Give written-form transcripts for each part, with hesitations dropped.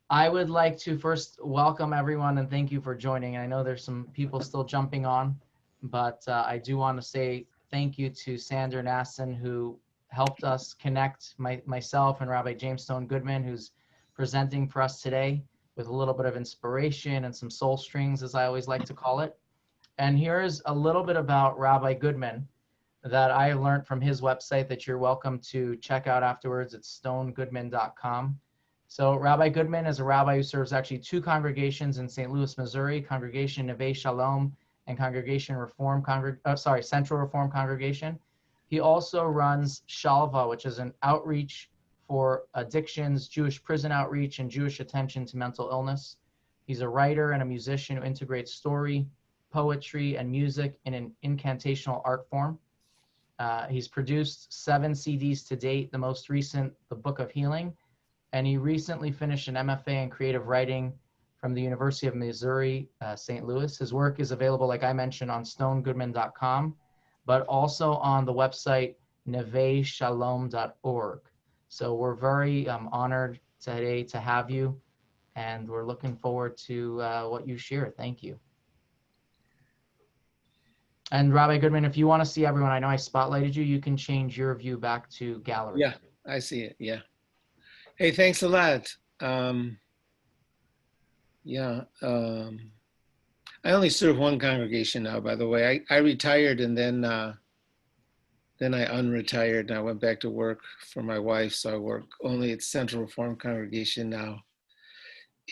I would like to first welcome everyone and thank you for joining. I know there's some people still jumping on, but I do want to say thank you to Sander Nasson, who helped us connect myself and Rabbi James Stone Goodman, who's presenting for us today with a little bit of inspiration and some soul strings, as I always like to call it. And here's a little bit about Rabbi Goodman that I learned from his website that you're welcome to check out afterwards. It's stonegoodman.com. So Rabbi Goodman is a rabbi who serves actually two congregations in St. Louis, Missouri, Congregation Neve Shalom and Congregation Central Reform Congregation. He also runs Shalva, which is an outreach for addictions, Jewish prison outreach, and Jewish attention to mental illness. He's a writer and a musician who integrates story, poetry, and music in an incantational art form. He's produced 7 CDs to date, the most recent, The Book of Healing, and he recently finished an MFA in creative writing from the University of Missouri, St. Louis. His work is available, like I mentioned, on stonegoodman.com, but also on the website neveshalom.org. So we're very honored today to have you, and we're looking forward to what you share. Thank you. And Rabbi Goodman, if you want to see everyone, I know I spotlighted you, you can change your view back to gallery. Yeah, I see it. Yeah. Hey, thanks a lot. I only serve one congregation now, by the way. I retired and then I unretired and I went back to work for my wife. So I work only at Central Reform Congregation now.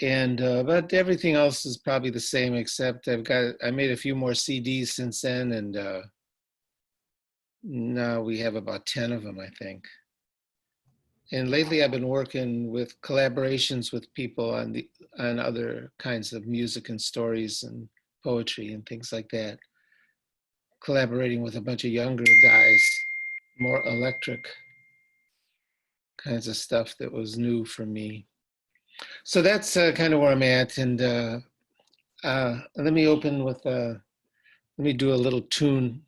And but everything else is probably the same, except I made a few more CDs since then, and now we have about 10 of them, I think. And lately I've been working with collaborations with people on other kinds of music and stories and poetry and things like that. Collaborating with a bunch of younger guys, more electric kinds of stuff that was new for me. So that's kind of where I'm at. And let me open with, let me do a little tune,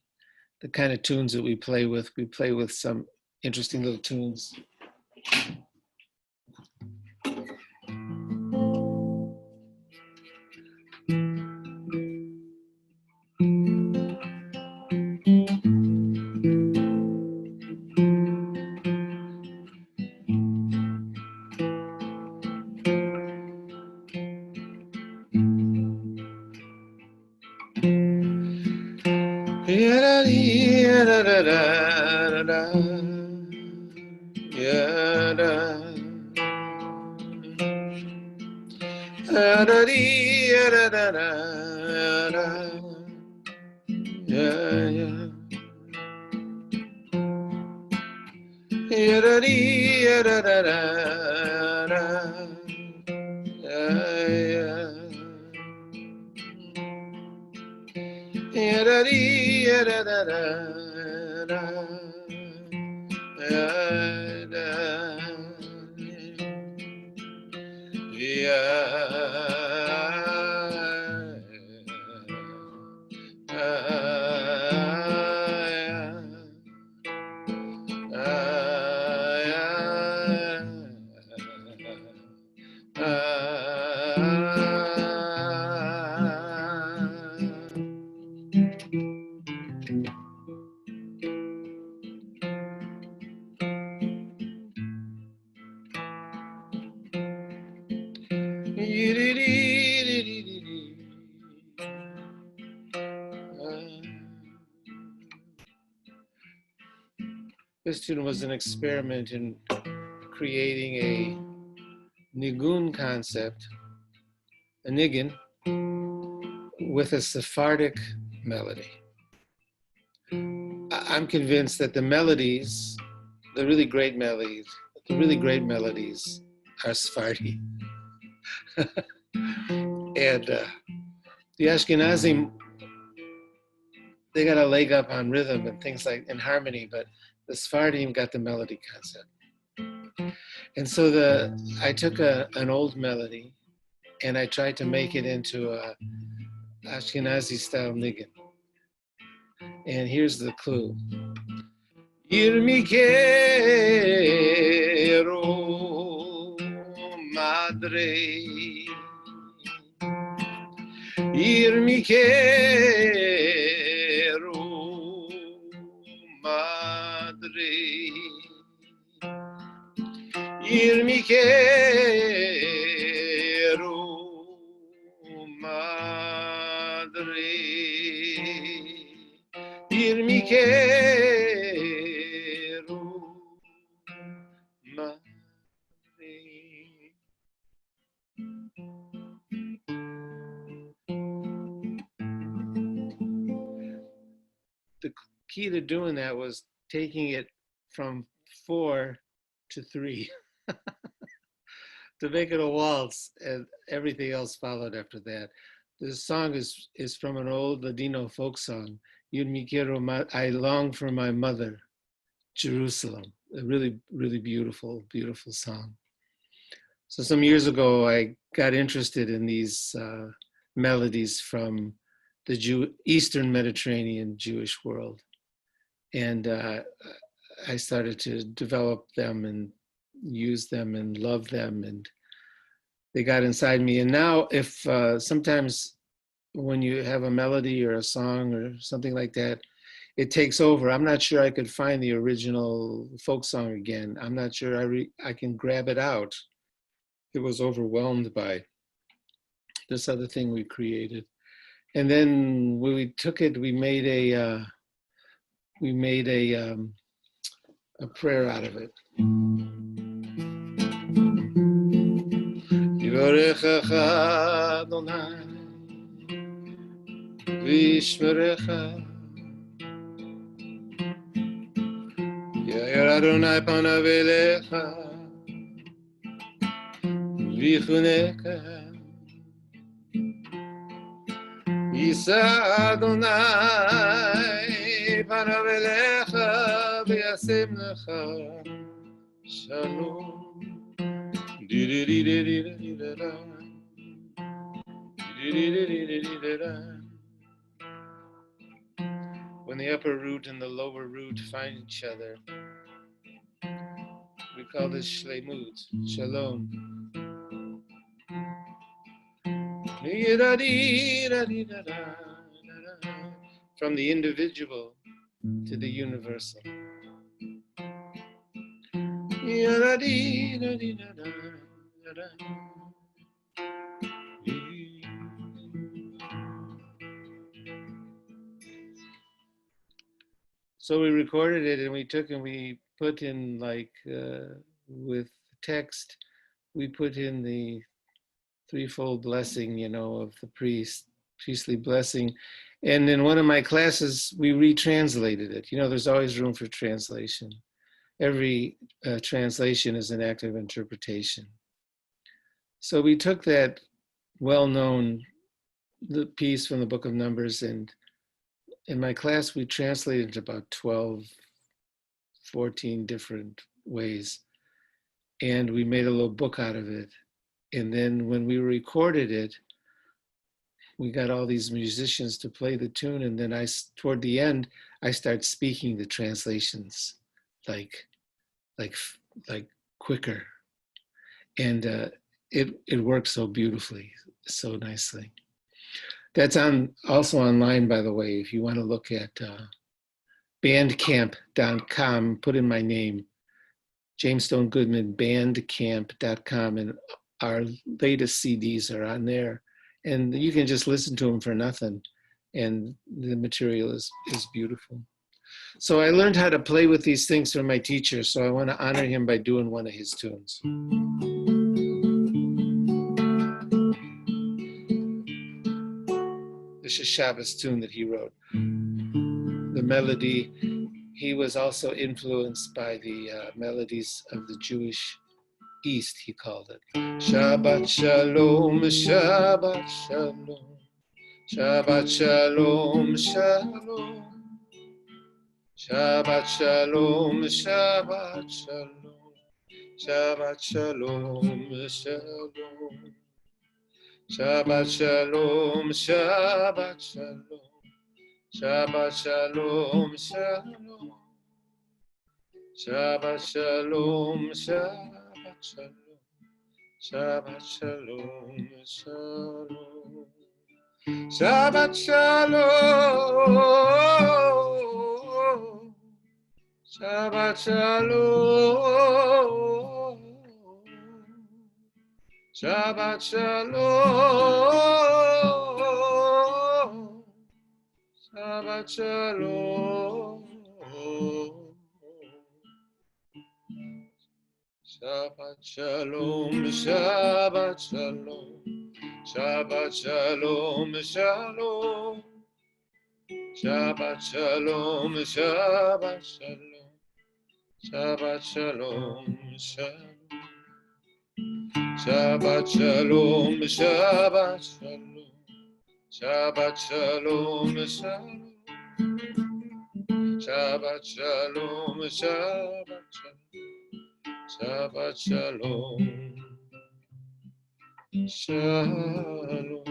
the kind of tunes that we play with. We play with some interesting little tunes. This tune was an experiment in creating a nigun concept, a niggin, with a Sephardic melody. I'm convinced that the melodies, the really great melodies are Sephardi. And the Ashkenazim, they got a leg up on rhythm and things like, and harmony, but the Sephardim got the melody concept. And so I took an old melody and I tried to make it into a Ashkenazi style niggin. And here's the clue. Yirmikero madre. Ir mi quiero, madre. Ir mi quiero, madre. Ir mi quiero, madre. The key to doing that was taking it from 4 to 3 to make it a waltz, and everything else followed after that. This song is from an old Ladino folk song. Yun mi quiero, I long for my mother, Jerusalem. A really, really beautiful, beautiful song. So some years ago, I got interested in these melodies from the Eastern Mediterranean Jewish world. And I started to develop them and use them and love them, and they got inside me. And now if sometimes when you have a melody or a song or something like that, it takes over. I'm not sure I could find the original folk song again. I'm not sure I can grab it out. It was overwhelmed by this other thing we created. And then when we took it, we made a prayer out of it. Yivarechecha Adonai v'yishmerecha Yair Adonai panav elecha v'yichuneka Yisa Adonai panav elecha v'yasem lecha Shalom. When the upper root and the lower root find each other, we call this shlemut, shalom. From the individual to the universal. So we recorded it and we took and we put in with text, we put in the threefold blessing, of the priestly blessing. And in one of my classes, we retranslated it. There's always room for translation. Every translation is an act of interpretation. So we took that well-known piece from the Book of Numbers, and in my class, we translated it about 12, 14 different ways. And we made a little book out of it. And then when we recorded it, we got all these musicians to play the tune. And then toward the end, I start speaking the translations like quicker. And it works so beautifully, so nicely. That's also online, by the way, if you want to look at bandcamp.com, put in my name, James Stone Goodman, bandcamp.com, and our latest CDs are on there. And you can just listen to them for nothing. And the material is beautiful. So I learned how to play with these things from my teacher, so I want to honor him by doing one of his tunes. This is a Shabbos tune that he wrote. The melody, he was also influenced by the melodies of the Jewish East, he called it. Shabbat Shalom, Shabbat Shalom, Shabbat Shalom, Shalom, Shabbat Shalom, Shabbat Shalom, Shabbat Shalom, Shalom, Shabbat Shalom, Shabbat Shalom, Shabbat Shalom, Shalom, Shabbat Shalom, Shabbat Shalom, Shabbat Shalom, Shalom. Shabbat Shalom. Shabbat Shalom. Shabbat Shalom. Shabbat Shalom. Shabbat Shalom. Shabbat Shalom. Shabbat Shalom. Shalom. Shabbat Shalom. Shabbat Shalom. Shabbat Shalom. Shalom. Shabbat Shalom, Shabbat Shalom, Shabbat Shalom, Shalom, Shabbat Shalom, Shabbat Shalom, Shabbat Shalom, Shalom.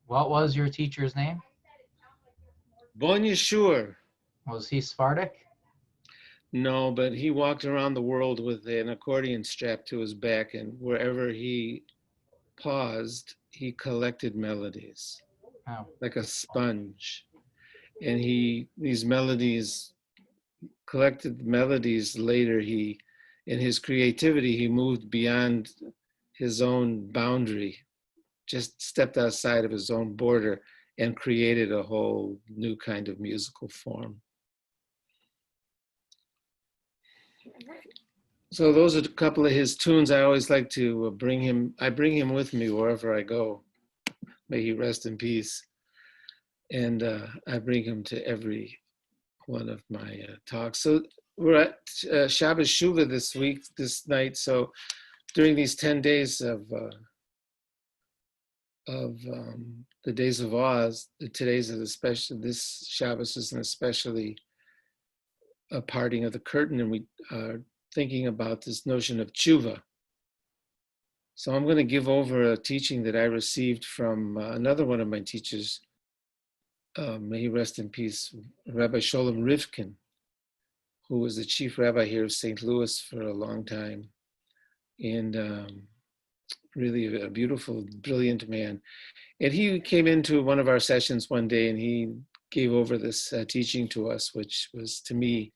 What was your teacher's name? Bon Yeshur. Was he Sephardic? No, but he walked around the world with an accordion strapped to his back, and wherever he paused, he collected melodies Oh, like a sponge. And these melodies, collected melodies later, in his creativity, he moved beyond his own boundary, just stepped outside of his own border and created a whole new kind of musical form. So those are a couple of his tunes. I always like to bring him with me wherever I go. May he rest in peace. And I bring him to every one of my talks. So we're at Shabbos Shuvah this night. So during these 10 days of the days of Oz, today's is especially, this Shabbos is an especially a parting of the curtain, and we are thinking about this notion of tshuva. So I'm going to give over a teaching that I received from another one of my teachers, may he rest in peace, Rabbi Sholem Rivkin, who was the chief rabbi here of St. Louis for a long time, and really a beautiful, brilliant man. And he came into one of our sessions one day and he gave over this teaching to us, which was, to me,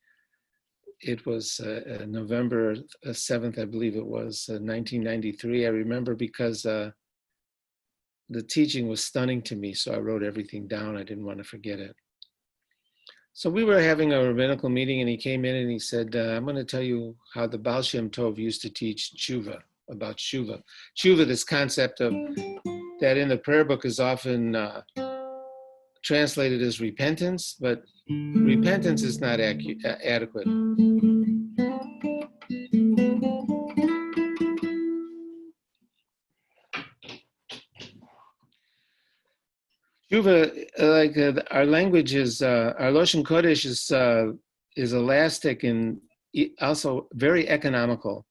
it was November 7th, I believe it was, 1993. I remember because the teaching was stunning to me, so I wrote everything down. I didn't want to forget it. So we were having a rabbinical meeting and he came in and he said, I'm going to tell you how the Baal Shem Tov used to teach tshuva, about tshuva. Tshuva, this concept of that in the prayer book is often translated as repentance, but repentance is not adequate. Tshuva, like our language is, our Loshen Kodesh is elastic and also very economical.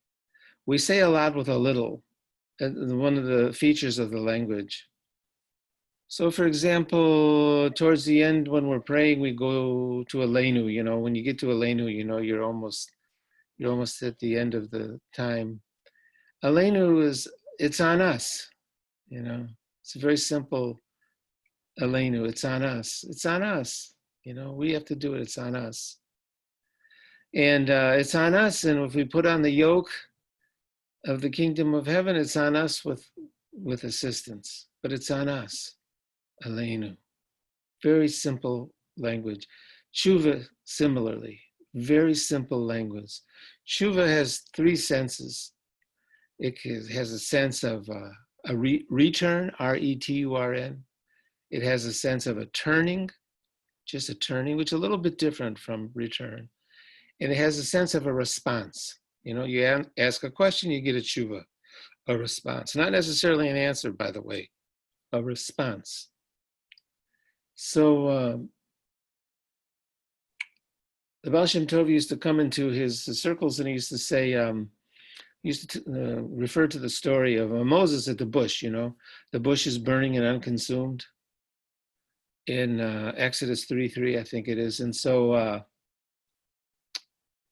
We say a lot with a little, one of the features of the language. So for example, towards the end when we're praying, we go to Aleinu. You know, when you get to Aleinu, you know, you're almost at the end of the time. Aleinu it's on us, you know. It's a very simple Aleinu, it's on us. It's on us. You know, we have to do it, it's on us. And it's on us, and if we put on the yoke of the kingdom of heaven, it's on us with assistance, but it's on us. Aleinu. Very simple language. Tshuva, similarly, very simple language. Tshuva has three senses. It has a sense of a return, R-E-T-U-R-N. It has a sense of a turning, just a turning, which is a little bit different from return. And it has a sense of a response. You know, you ask a question, you get a tshuva, a response. Not necessarily an answer, by the way, a response. So the Baal Shem Tov used to come into his circles and he used to say, used to refer to the story of Moses at the bush. The bush is burning and unconsumed in Exodus 3:3, I think it is. And so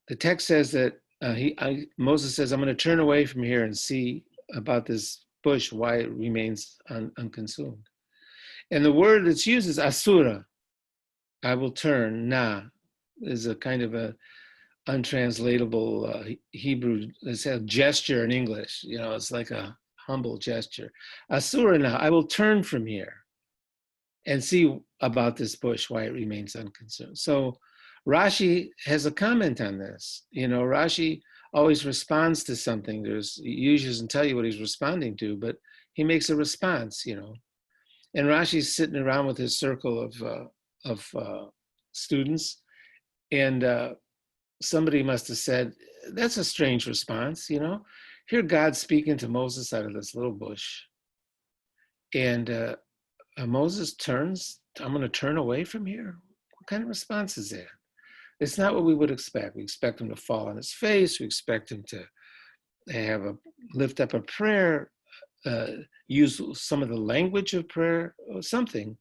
the text says that Moses says, I'm going to turn away from here and see about this bush, why it remains unconsumed. And the word that's used is asura. I will turn. Na is a kind of a untranslatable Hebrew. It's a gesture in English. It's like a humble gesture. Asura na, I will turn from here and see about this bush, why it remains unconsumed. So Rashi has a comment on this. Rashi always responds to something. He usually doesn't tell you what he's responding to, but he makes a response, And Rashi's sitting around with his circle of students, and somebody must have said, that's a strange response, Here God's speaking to Moses out of this little bush. And Moses turns, I'm going to turn away from here? What kind of response is that? It's not what we would expect. We expect him to fall on his face. We expect him to lift up a prayer, use some of the language of prayer, or something,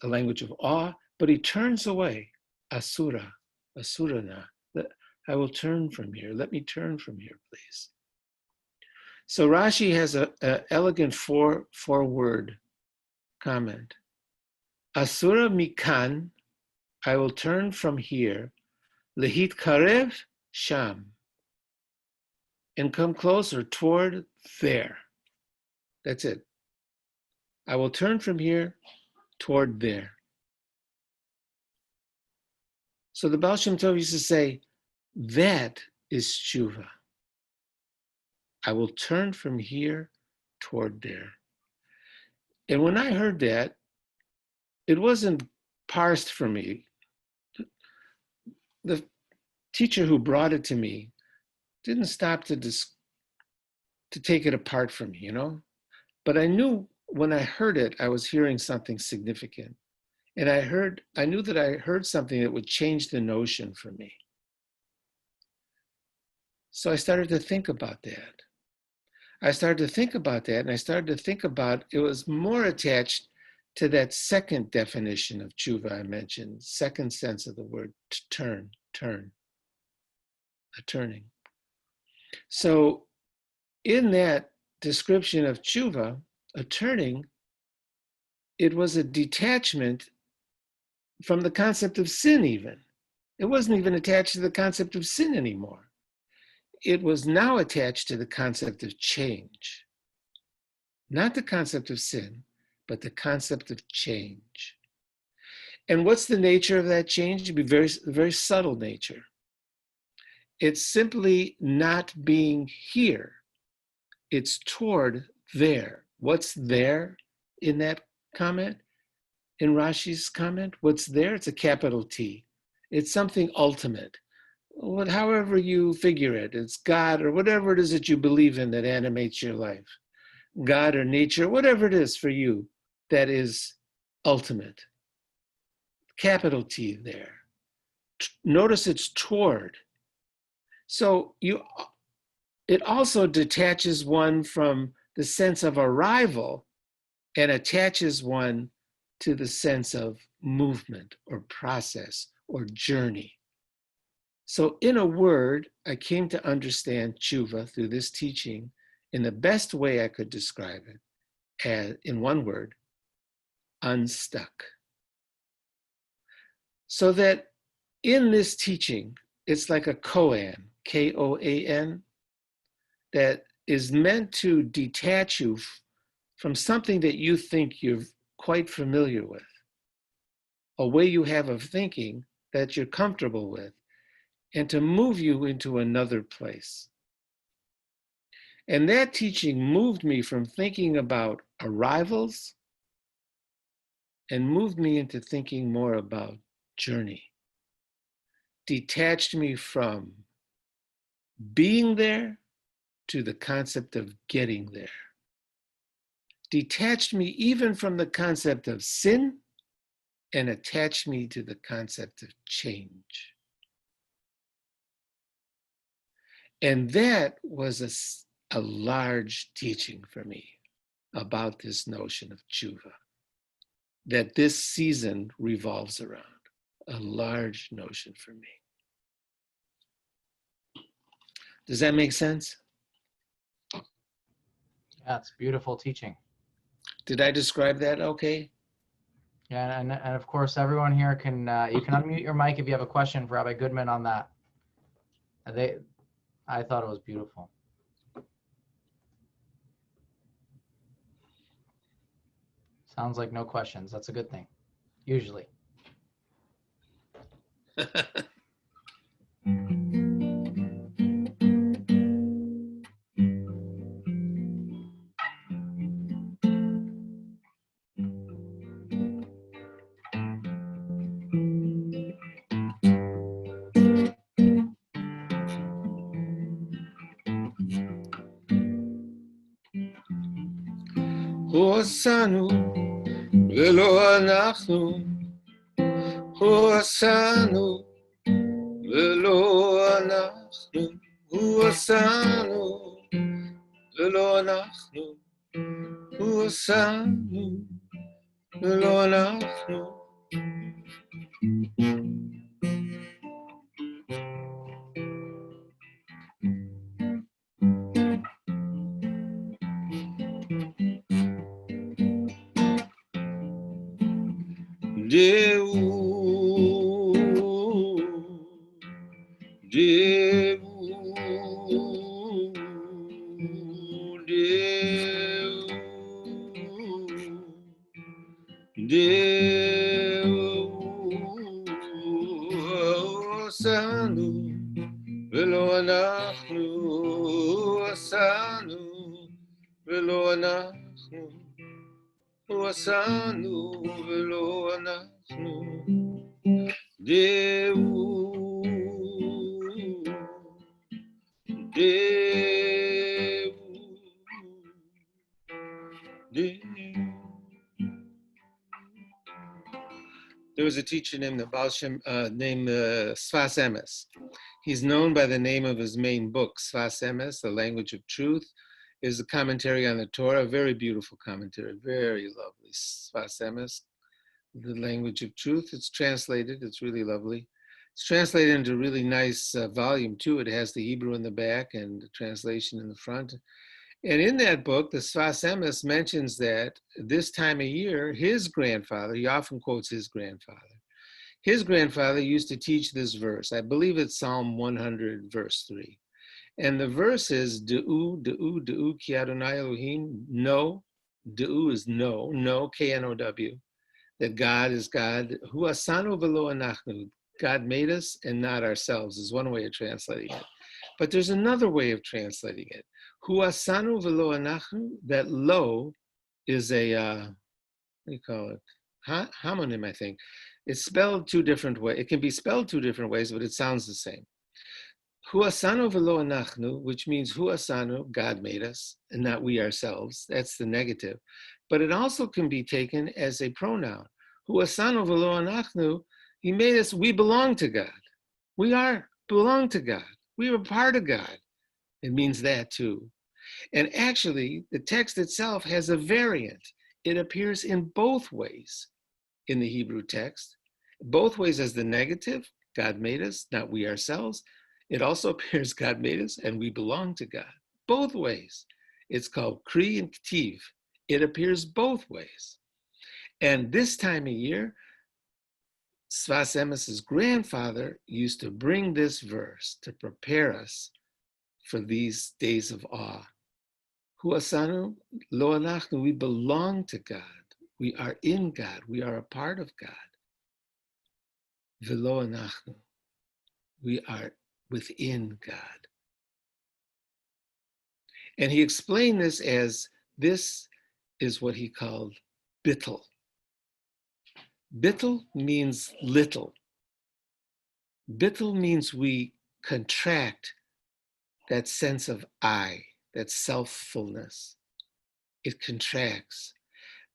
a language of awe, but he turns away. Asurana. I will turn from here. Let me turn from here, please. So Rashi has an elegant four-word comment. Asura mikan, I will turn from here, lehit karev sham, and come closer toward there. That's it. I will turn from here toward there. So the Baal Shem Tov used to say, that is tshuva. I will turn from here toward there. And when I heard that, it wasn't parsed for me. The teacher who brought it to me didn't stop to take it apart from me, But I knew when I heard it, I was hearing something significant. And I knew that I heard something that would change the notion for me. So I started to think about that. And I started to think about it was more attached to that second definition of tshuva I mentioned, second sense of the word turn, a turning. So in that description of tshuva, a turning, it was a detachment from the concept of sin even. It wasn't even attached to the concept of sin anymore. It was now attached to the concept of change. Not the concept of sin, but the concept of change. And what's the nature of that change? It'd be very, very subtle nature. It's simply not being here. It's toward there. What's there in that comment? In Rashi's comment, what's there? It's a capital T. It's something ultimate. However you figure it, it's God or whatever it is that you believe in that animates your life. God or nature, whatever it is for you, that is ultimate. Capital T there. Notice it's toward. So it also detaches one from the sense of arrival and attaches one to the sense of movement or process or journey. So in a word, I came to understand tshuva through this teaching in the best way I could describe it, as, in one word, unstuck. So that in this teaching, it's like a koan, K-O-A-N, that is meant to detach you from something that you think you're quite familiar with, a way you have of thinking that you're comfortable with, and to move you into another place. And that teaching moved me from thinking about arrivals and moved me into thinking more about journey. Detached me from being there to the concept of getting there. Detached me even from the concept of sin and attached me to the concept of change. And that was a large teaching for me about this notion of tshuva, that this season revolves around. A large notion for me. Does that make sense? Yeah, it's beautiful teaching. Did I describe that okay? Yeah, and of course, everyone here can, you can unmute your mic if you have a question for Rabbi Goodman on that. I thought it was beautiful. Sounds like no questions. That's a good thing, usually. הוא עשנו ולא אנחנו, הוא עשנו ולא אנחנו, הוא עשנו ולא אנחנו, הוא עשנו ולא אנחנו. Deu, deu, deu, deu, עשנו ולא אנחנו, עשנו ולא אנחנו, הוא עשנו ולא אנחנו. דהו, דהו, דהו. There was a teacher named Sfas Emes. He's known by the name of his main book, Sfas Emes, The Language of Truth, is a commentary on the Torah, a very beautiful commentary, very lovely. Sfas Emes, The Language of Truth. It's translated, it's really lovely. It's translated into a really nice volume too. It has the Hebrew in the back and the translation in the front. And in that book, the Sfas Emes mentions that this time of year, his grandfather, he often quotes his grandfather used to teach this verse. I believe it's Psalm 100, verse 3. And the verse is, De'u, De'u, De'u, Ki Adonai Elohim, no, De'u is no, no, K-N-O-W, that God is God. Hu asanu v'lo anachnu, God made us and not ourselves is one way of translating it. But there's another way of translating it. Hu asanu v'lo anachnu, that lo is a, what do you call it? Homonym, I think. It's spelled two different ways. It can be spelled two different ways, but it sounds the same. Hu asanu v'lo anachnu, which means hu asanu, God made us, and not we ourselves. That's the negative. But it also can be taken as a pronoun. Hu asanu v'lo anachnu, he made us, we belong to God. We belong to God. We are part of God. It means that too. And actually, the text itself has a variant. It appears in both ways in the Hebrew text, both ways as the negative, God made us, not we ourselves. It also appears God made us and we belong to God. Both ways. It's called Kri and Ktiv. It appears both ways. And this time of year, Sfas Emes's grandfather used to bring this verse to prepare us for these days of awe. Hu asanu lo anachnu, we belong to God. We are in God. We are a part of God. V'lo anachnu, we are within God. And he explained this as this is what he called bittul. Bittul means little. Bittul means we contract that sense of I, that self-fullness. It contracts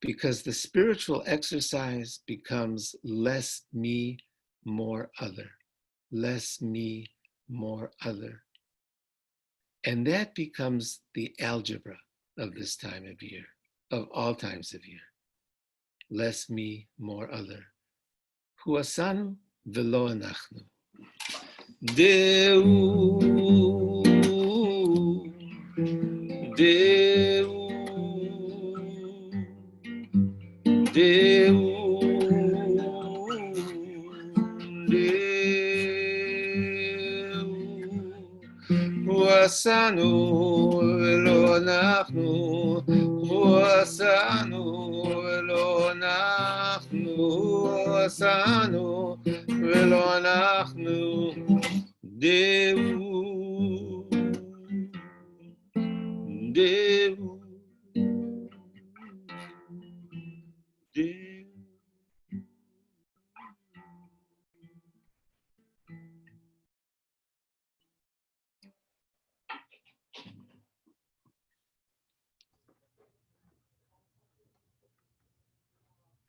because the spiritual exercise becomes less me, more other. Less me, more other. And that becomes the algebra of this time of year, of all times of year. Less me, more other. Hu asanu velo anachnu. Deu, Deu, Deu, Deu. Hu asanu velo anachnu. Hu asanu velo anachnu. Hu asanu velo anachnu. Deu, Deu, Deu.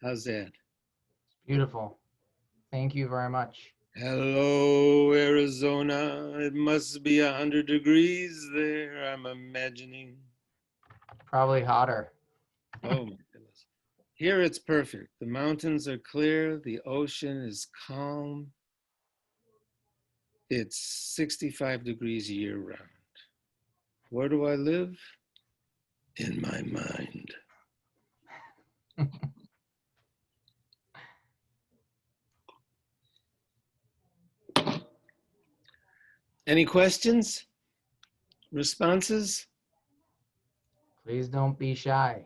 How's that? Beautiful. Thank you very much. Hello, Arizona. It must be 100 degrees there, I'm imagining. Probably hotter. Oh my goodness. Here it's perfect. The mountains are clear. The ocean is calm. It's 65 degrees year round. Where do I live? In my mind. Any questions? Responses? Please don't be shy.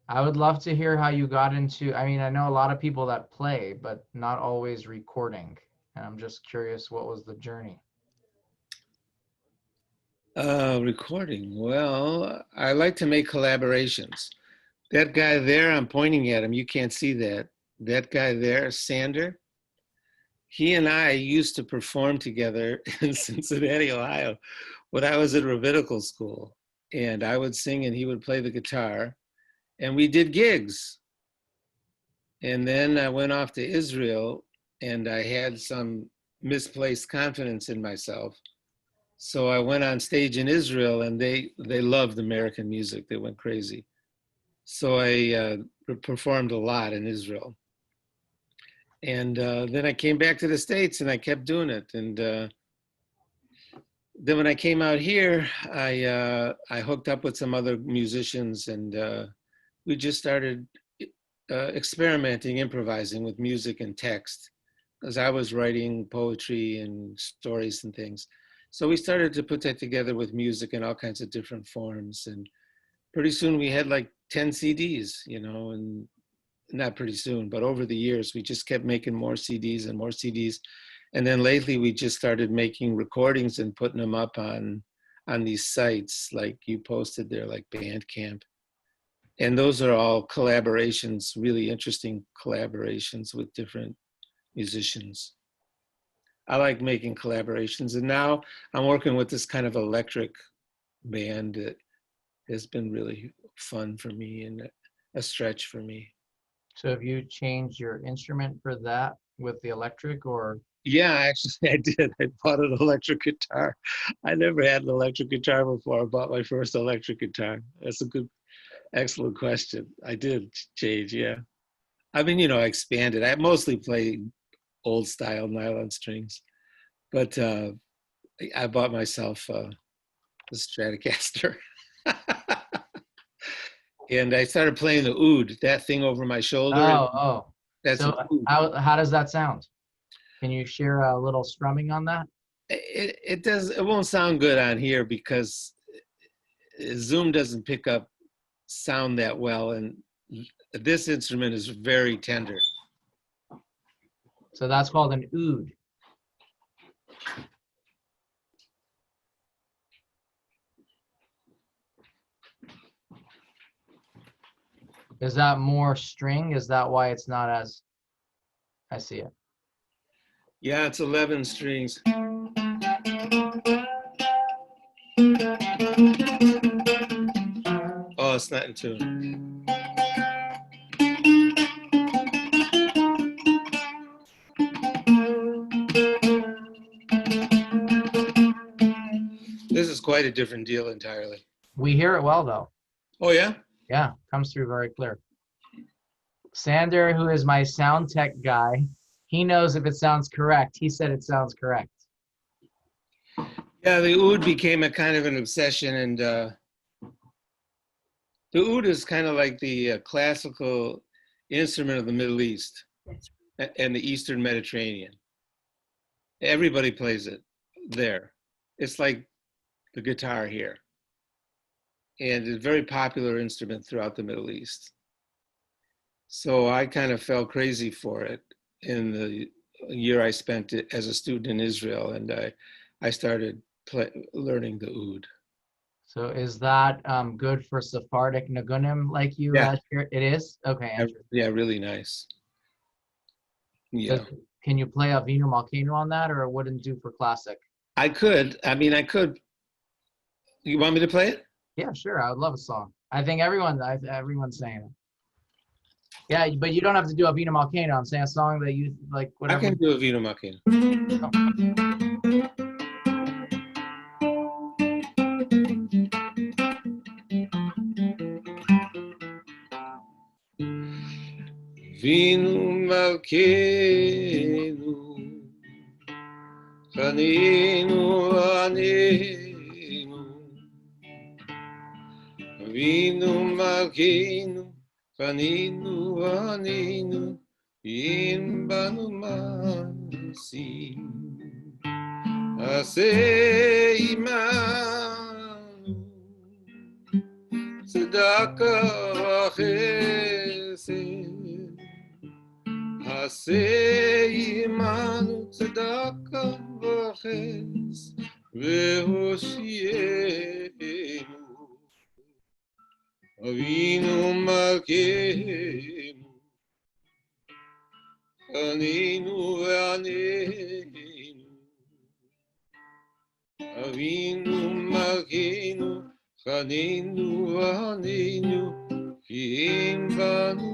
I would love to hear how you got into, I mean, I know a lot of people that play, but not always recording. And I'm just curious, what was the journey? Recording. Well, I like to make collaborations. That guy there, I'm pointing at him. You can't see that. That guy there, Sander, he and I used to perform together in Cincinnati, Ohio, when I was at rabbinical school. And I would sing and he would play the guitar. And we did gigs. And then I went off to Israel and I had some misplaced confidence in myself. So I went on stage in Israel and they loved American music. They went crazy. So I performed a lot in Israel. And then I came back to the States and I kept doing it. And then when I came out here, I hooked up with some other musicians and we just started experimenting, improvising with music and text, because I was writing poetry and stories and things. So we started to put that together with music in all kinds of different forms. And pretty soon we had like 10 CDs, you know, and not pretty soon, but over the years, we just kept making more CDs and more CDs. And then lately we just started making recordings and putting them up on these sites like you posted there, like Bandcamp. And those are all collaborations, really interesting collaborations with different musicians. I like making collaborations. And now I'm working with this kind of electric band that has been really fun for me and a stretch for me. So have you changed your instrument for that with the electric or? Yeah, actually I did. I bought an electric guitar. I never had an electric guitar before. I bought my first electric guitar. That's a good, excellent question. I did change, yeah. I mean, you know, I expanded. I mostly play old style nylon strings, but I bought myself a Stratocaster. And I started playing the oud, that thing over my shoulder. Oh. That's So how does that sound? Can you share a little strumming on that? it won't sound good on here because Zoom doesn't pick up sound that well, and this instrument is very tender. So that's called an oud. Is that more string? Is that why it's not as, I see it. Yeah, it's 11 strings. Oh, it's not in tune. This is quite a different deal entirely. We hear it well, though. Oh, yeah? Yeah, comes through very clear. Sander, who is my sound tech guy, he knows if it sounds correct. He said it sounds correct. Yeah, the oud became a kind of an obsession, and the oud is kind of like the classical instrument of the Middle East and the Eastern Mediterranean. Everybody plays it there. It's like the guitar here. And it's a very popular instrument throughout the Middle East. So I kind of fell crazy for it in the year I spent it as a student in Israel, and I started learning the oud. So is that good for Sephardic Nagunim like you Yeah, share? It is? Okay, Andrew. yeah, really nice. Yeah. Can you play Avinu Malkeinu on that, or it wouldn't do for classic? I could. You want me to play it? Yeah, sure. I would love a song. I think everyone's saying it. Yeah, but you don't have to do Avinu Malkeinu. I'm saying a song that you like, whatever. I can do Avinu Malkeinu. Avinu Malkeinu, Chaninu Anenu. Avinu Malkeinu, Chaninu Anenu, Im Banu Masim. Aseh Imanu, Tzedakah Chesed. Aseh Imanu, Tzedakah Chesed, Ve'hoshienu. Avinu Malkeinu, Chaninu Anenu. Avinu Malkeinu, Chaninu Anenu, Ki Im Banu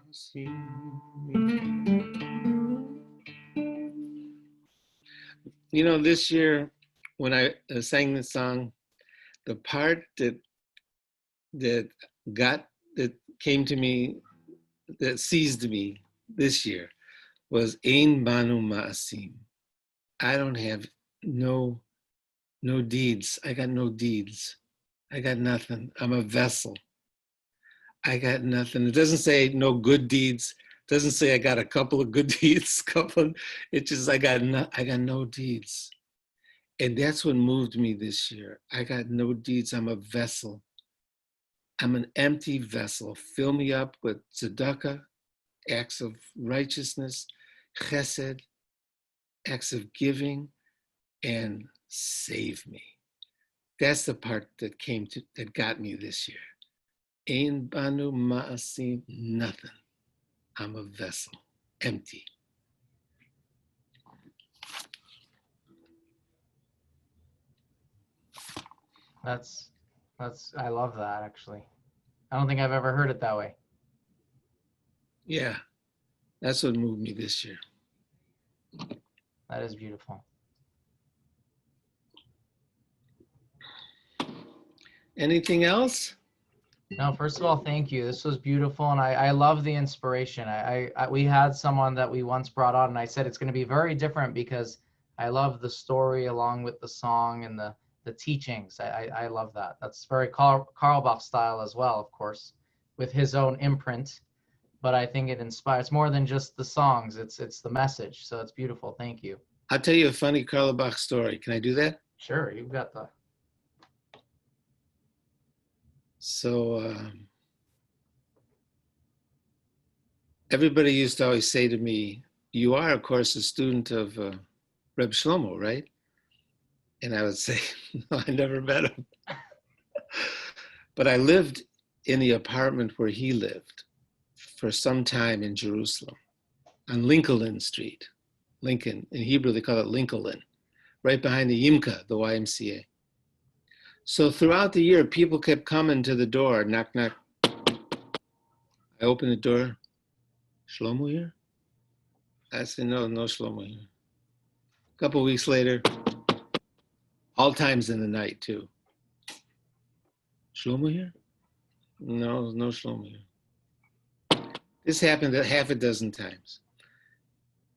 Masim. You know, this year when I sang this song, the part that came to me, that seized me this year was Ein Banu Ma'asim. I don't have no deeds. I got no deeds. I got nothing. I'm a vessel. I got nothing. It doesn't say no good deeds. It doesn't say I got a couple of good deeds. It's just I got no deeds. And that's what moved me this year. I got no deeds. I'm a vessel. I'm an empty vessel. Fill me up with tzedakah, acts of righteousness, chesed, acts of giving, and save me. That's the part that got me this year. Ein banu ma'asim, nothing. I'm a vessel, empty. I love that, actually. I don't think I've ever heard it that way. Yeah, that's what moved me this year. That is beautiful. Anything else? No, first of all, thank you. This was beautiful, and I love the inspiration. We had someone that we once brought on, and I said it's going to be very different because I love the story along with the song and the teachings. I love that. That's very Carlebach style as well, of course, with his own imprint. But I think it inspires more than just the songs. It's the message. So it's beautiful. Thank you. I'll tell you a funny Carlebach story. Can I do that? Sure, you've got the. So everybody used to always say to me, "You are, of course, a student of Reb Shlomo, right?" And I would say, "No, I never met him." But I lived in the apartment where he lived for some time in Jerusalem, on Lincoln Street. Lincoln, in Hebrew they call it Lincoln, right behind the Yimka, the YMCA. So throughout the year, people kept coming to the door, knock, knock. I opened the door, Shlomo here? I said, no Shlomo here. A couple of weeks later, all times in the night too. Shlomo here? No, no Shlomo here. This happened a half a dozen times.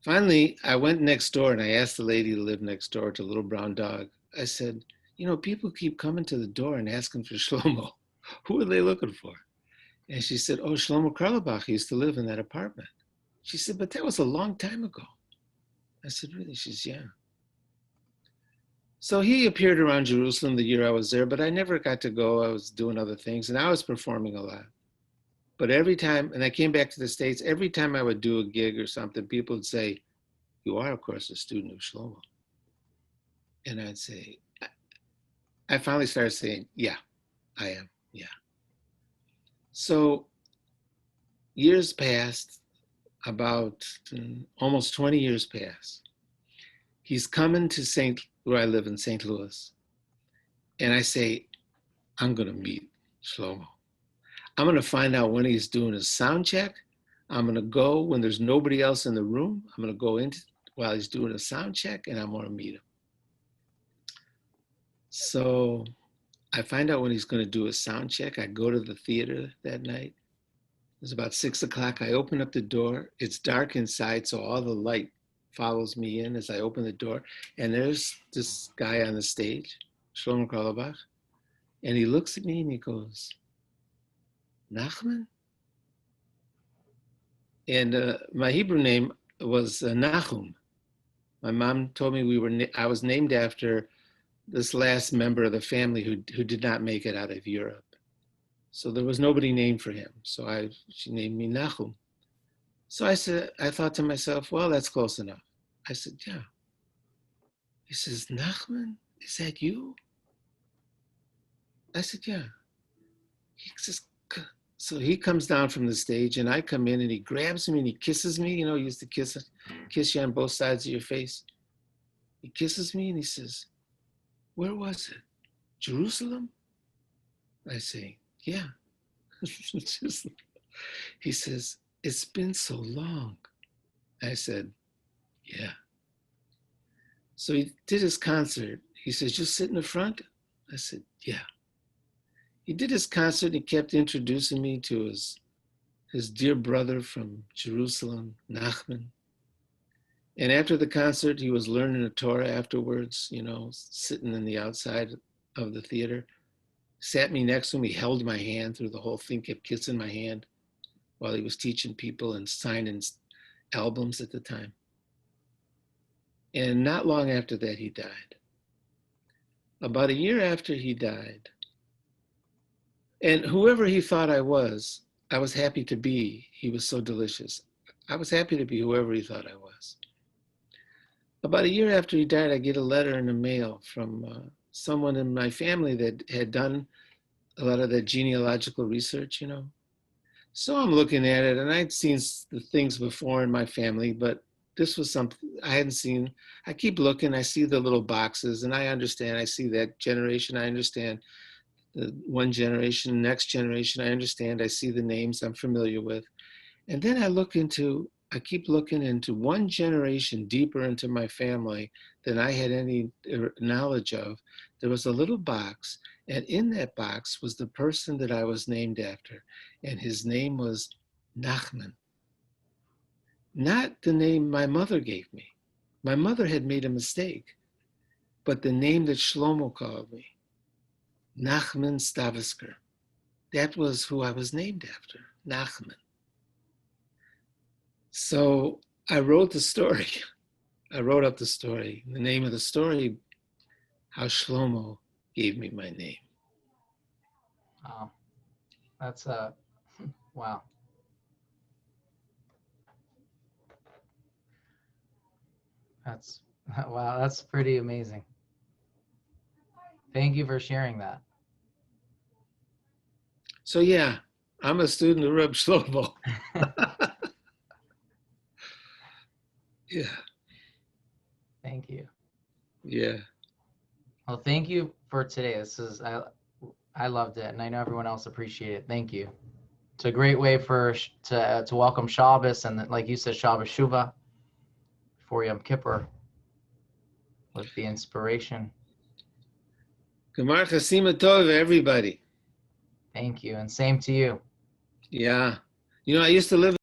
Finally, I went next door and I asked the lady to live next door to Little Brown Dog. I said, you know, people keep coming to the door and asking for Shlomo. Who are they looking for? And she said, oh, Shlomo Karlebach used to live in that apartment. She said, but that was a long time ago. I said, really? She said, yeah. So he appeared around Jerusalem the year I was there, but I never got to go. I was doing other things and I was performing a lot. But every time, and I came back to the States, every time I would do a gig or something, people would say, you are, of course, a student of Shlomo. And I'd say, I finally started saying, yeah, I am, yeah. So years passed, about almost 20 years passed. He's coming to where I live in St. Louis. And I say, I'm going to meet Shlomo. I'm going to find out when he's doing his sound check. I'm going to go when there's nobody else in the room. I'm going to go in while he's doing a sound check and I'm going to meet him. So I find out when he's going to do a sound check. I go to the theater that night. It's about 6 o'clock. I open up the door. It's dark inside, so all the light follows me in as I open the door. And there's this guy on the stage, Shlomo Karlebach. And he looks at me and he goes, Nachman? And my Hebrew name was Nahum. My mom told me I was named after this last member of the family who did not make it out of Europe. So there was nobody named for him. So she named me Nahum. So I thought to myself, well, that's close enough. I said, yeah. He says, Nachman, is that you? I said, yeah. He says, so he comes down from the stage and I come in and he grabs me and he kisses me. You know, he used to kiss you on both sides of your face. He kisses me and he says, where was it? Jerusalem? I say, yeah. He says, it's been so long. I said, yeah. So he did his concert. He says, just sit in the front? I said, yeah. He did his concert and he kept introducing me to his dear brother from Jerusalem, Nachman. And after the concert, he was learning the Torah afterwards, you know, sitting in the outside of the theater. Sat me next to him. He held my hand through the whole thing, kept kissing my hand while he was teaching people and signing albums at the time. And not long after that, he died. About a year after he died, and whoever he thought I was happy to be. He was so delicious. I was happy to be whoever he thought I was. About a year after he died, I get a letter in the mail from someone in my family that had done a lot of that genealogical research, you know. So I'm looking at it and I'd seen the things before in my family, but this was something I hadn't seen. I keep looking, I see the little boxes and I understand, I see that generation, I understand the one generation, next generation, I understand, I see the names I'm familiar with. And then I keep looking into one generation deeper into my family than I had any knowledge of. There was a little box, and in that box was the person that I was named after, and his name was Nachman. Not the name my mother gave me. My mother had made a mistake, but the name that Shlomo called me, Nachman Stavisker. That was who I was named after, Nachman. So I wrote the story. I wrote up the story. The name of the story, How Shlomo Gave Me My Name. Wow. That's wow. Wow, that's pretty amazing. Thank you for sharing that. So yeah, I'm a student of Reb Shlomo. Yeah. Thank you. Yeah. Well, thank you for today. I loved it, and I know everyone else appreciated it. Thank you. It's a great way to welcome Shabbos, and like you said, Shabbos Shuvah before Yom Kippur with the inspiration. Gemar Chasima Tov, everybody. Thank you, and same to you. Yeah. You know, I used to live